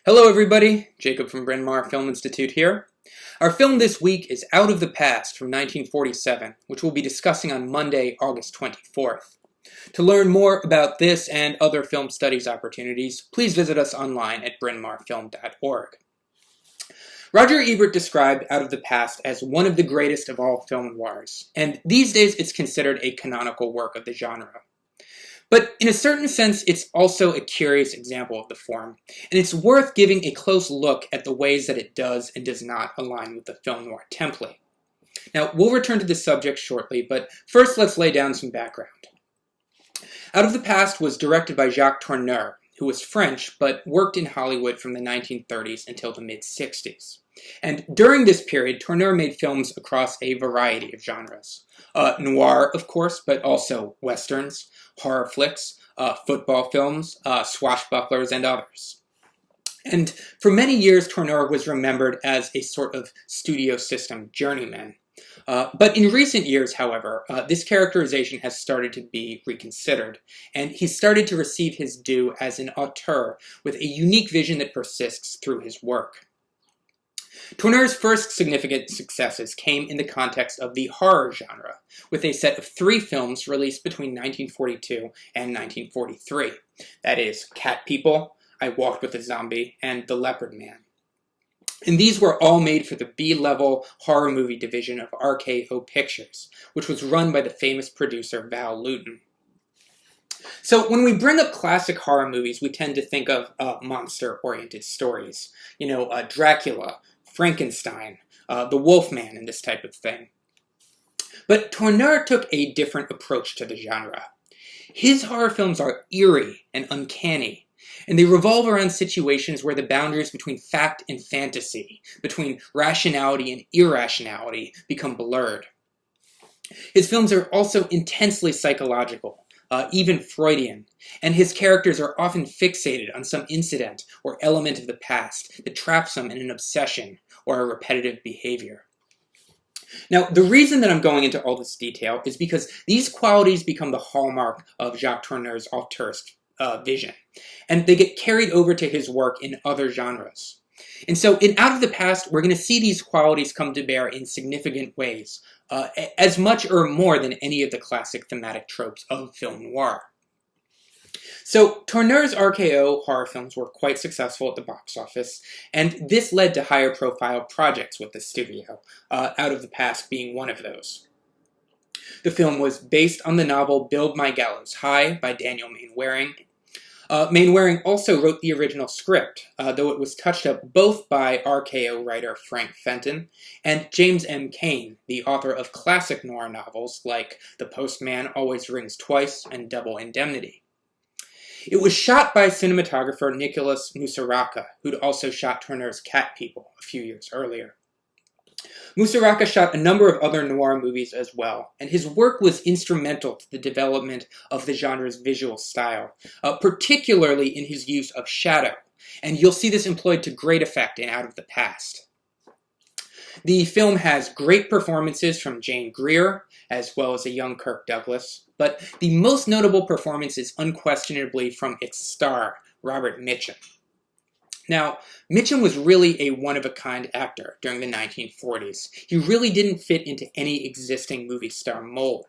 Hello everybody, Jacob from Bryn Mawr Film Institute here. Our film this week is Out of the Past from 1947, which we'll be discussing on Monday, August 24th. To learn more about this and other film studies opportunities, please visit us online at brynmarfilm.org. Roger Ebert described Out of the Past as one of the greatest of all film noirs, and these days it's considered a canonical work of the genre. But in a certain sense, it's also a curious example of the form, and it's worth giving a close look at the ways that it does and does not align with the film noir template. Now, we'll return to this subject shortly, but first let's lay down some background. Out of the Past was directed by Jacques Tourneur, who was French but worked in Hollywood from the 1930s until the mid-60s. And during this period, Tourneur made films across a variety of genres. Noir, of course, but also westerns, horror flicks, football films, swashbucklers, and others. And for many years, Tourneur was remembered as a sort of studio system journeyman. But in recent years, however, this characterization has started to be reconsidered, and he's started to receive his due as an auteur with a unique vision that persists through his work. Tourneur's first significant successes came in the context of the horror genre, with a set of 3 films released between 1942 and 1943. That is, Cat People, I Walked with a Zombie, and The Leopard Man. And these were all made for the B-level horror movie division of RKO Pictures, which was run by the famous producer Val Lewton. So when we bring up classic horror movies, we tend to think of monster-oriented stories. Dracula, Frankenstein, the Wolfman, and this type of thing. But Tourneur took a different approach to the genre. His horror films are eerie and uncanny, and they revolve around situations where the boundaries between fact and fantasy, between rationality and irrationality, become blurred. His films are also intensely psychological, even Freudian, and his characters are often fixated on some incident or element of the past that traps them in an obsession or a repetitive behavior. Now, the reason that I'm going into all this detail is because these qualities become the hallmark of Jacques Tourneur's auteurist vision, and they get carried over to his work in other genres. And so in Out of the Past, we're going to see these qualities come to bear in significant ways, as much or more than any of the classic thematic tropes of film noir. So Tourneur's RKO horror films were quite successful at the box office, and this led to higher profile projects with the studio, Out of the Past being one of those. The film was based on the novel Build My Gallows High by Daniel Mainwaring. Mainwaring also wrote the original script, though it was touched up both by RKO writer Frank Fenton and James M. Cain, the author of classic noir novels like The Postman Always Rings Twice and Double Indemnity. It was shot by cinematographer Nicholas Musaraka, who'd also shot Tourneur's Cat People a few years earlier. Musaraka shot a number of other noir movies as well, and his work was instrumental to the development of the genre's visual style, particularly in his use of shadow, and you'll see this employed to great effect in Out of the Past. The film has great performances from Jane Greer, as well as a young Kirk Douglas, but the most notable performance is unquestionably from its star, Robert Mitchum. Now, Mitchum was really a one-of-a-kind actor during the 1940s. He really didn't fit into any existing movie star mold.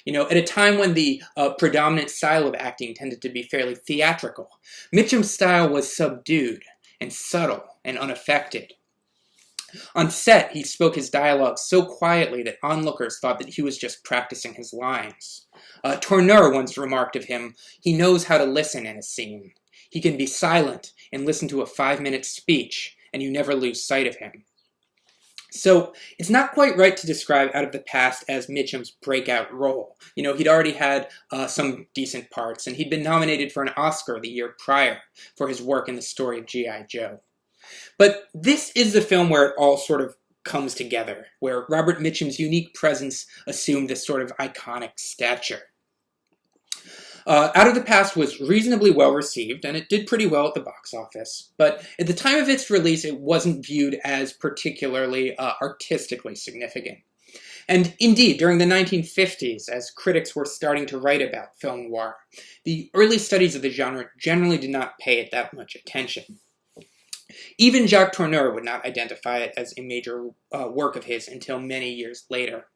At a time when the predominant style of acting tended to be fairly theatrical, Mitchum's style was subdued and subtle and unaffected. On set, he spoke his dialogue so quietly that onlookers thought that he was just practicing his lines. Tourneur once remarked of him, "He knows how to listen in a scene. He can be silent and listen to a 5-minute speech, and you never lose sight of him." So, it's not quite right to describe Out of the Past as Mitchum's breakout role. He'd already had some decent parts, and he'd been nominated for an Oscar the year prior for his work in the story of G.I. Joe. But this is the film where it all sort of comes together, where Robert Mitchum's unique presence assumed this sort of iconic stature. Out of the Past was reasonably well received, and it did pretty well at the box office, but at the time of its release it wasn't viewed as particularly artistically significant. And indeed, during the 1950s, as critics were starting to write about film noir, the early studies of the genre generally did not pay it that much attention. Even Jacques Tourneur would not identify it as a major work of his until many years later.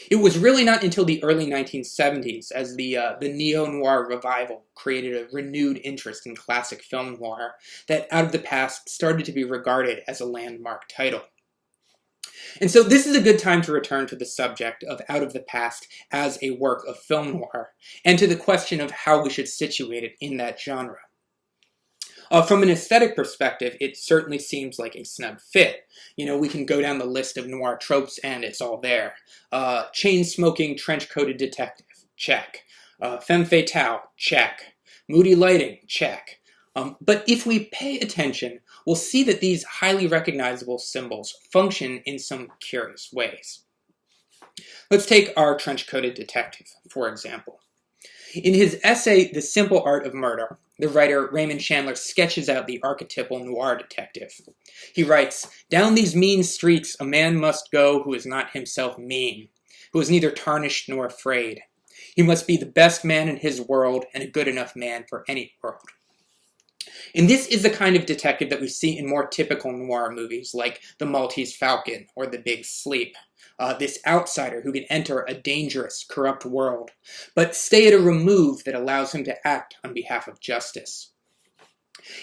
It was really not until the early 1970s, as the neo-noir revival created a renewed interest in classic film noir, that Out of the Past started to be regarded as a landmark title. And so this is a good time to return to the subject of Out of the Past as a work of film noir, and to the question of how we should situate it in that genre. From an aesthetic perspective, it certainly seems like a snug fit. We can go down the list of noir tropes and it's all there. Chain-smoking, trench-coated detective, check. Femme fatale, check. Moody lighting, check. But if we pay attention, we'll see that these highly recognizable symbols function in some curious ways. Let's take our trench-coated detective, for example. In his essay, The Simple Art of Murder, the writer Raymond Chandler sketches out the archetypal noir detective. He writes, "Down these mean streets a man must go who is not himself mean, who is neither tarnished nor afraid. He must be the best man in his world and a good enough man for any world." And this is the kind of detective that we see in more typical noir movies like The Maltese Falcon or The Big Sleep. This outsider who can enter a dangerous, corrupt world, but stay at a remove that allows him to act on behalf of justice.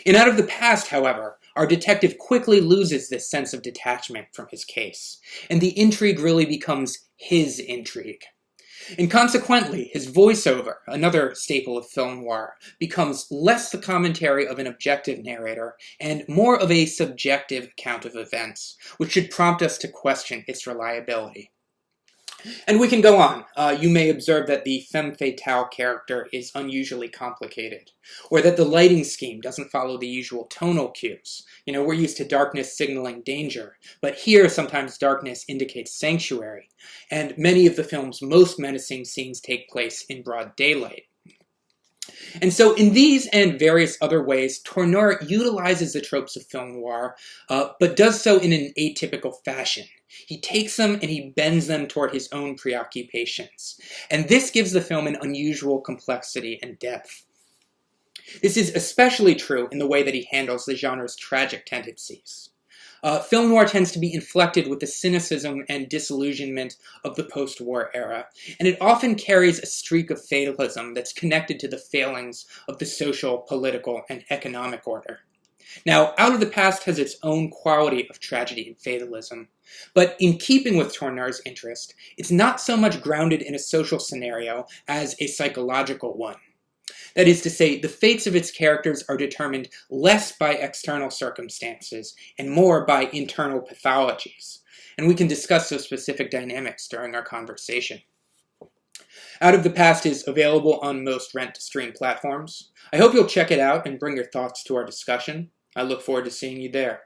In Out of the Past, however, our detective quickly loses this sense of detachment from his case, and the intrigue really becomes his intrigue. And consequently, his voiceover, another staple of film noir, becomes less the commentary of an objective narrator and more of a subjective account of events, which should prompt us to question its reliability. And we can go on. You may observe that the femme fatale character is unusually complicated, or that the lighting scheme doesn't follow the usual tonal cues. We're used to darkness signaling danger, but here sometimes darkness indicates sanctuary, and many of the film's most menacing scenes take place in broad daylight. And so in these and various other ways, Tourneur utilizes the tropes of film noir, but does so in an atypical fashion. He takes them and he bends them toward his own preoccupations. And this gives the film an unusual complexity and depth. This is especially true in the way that he handles the genre's tragic tendencies. Film noir tends to be inflected with the cynicism and disillusionment of the post-war era, and it often carries a streak of fatalism that's connected to the failings of the social, political, and economic order. Now, Out of the Past has its own quality of tragedy and fatalism, but in keeping with Tourneur's interest, it's not so much grounded in a social scenario as a psychological one. That is to say, the fates of its characters are determined less by external circumstances and more by internal pathologies, and we can discuss those specific dynamics during our conversation. Out of the Past is available on most rent-to-stream platforms. I hope you'll check it out and bring your thoughts to our discussion. I look forward to seeing you there.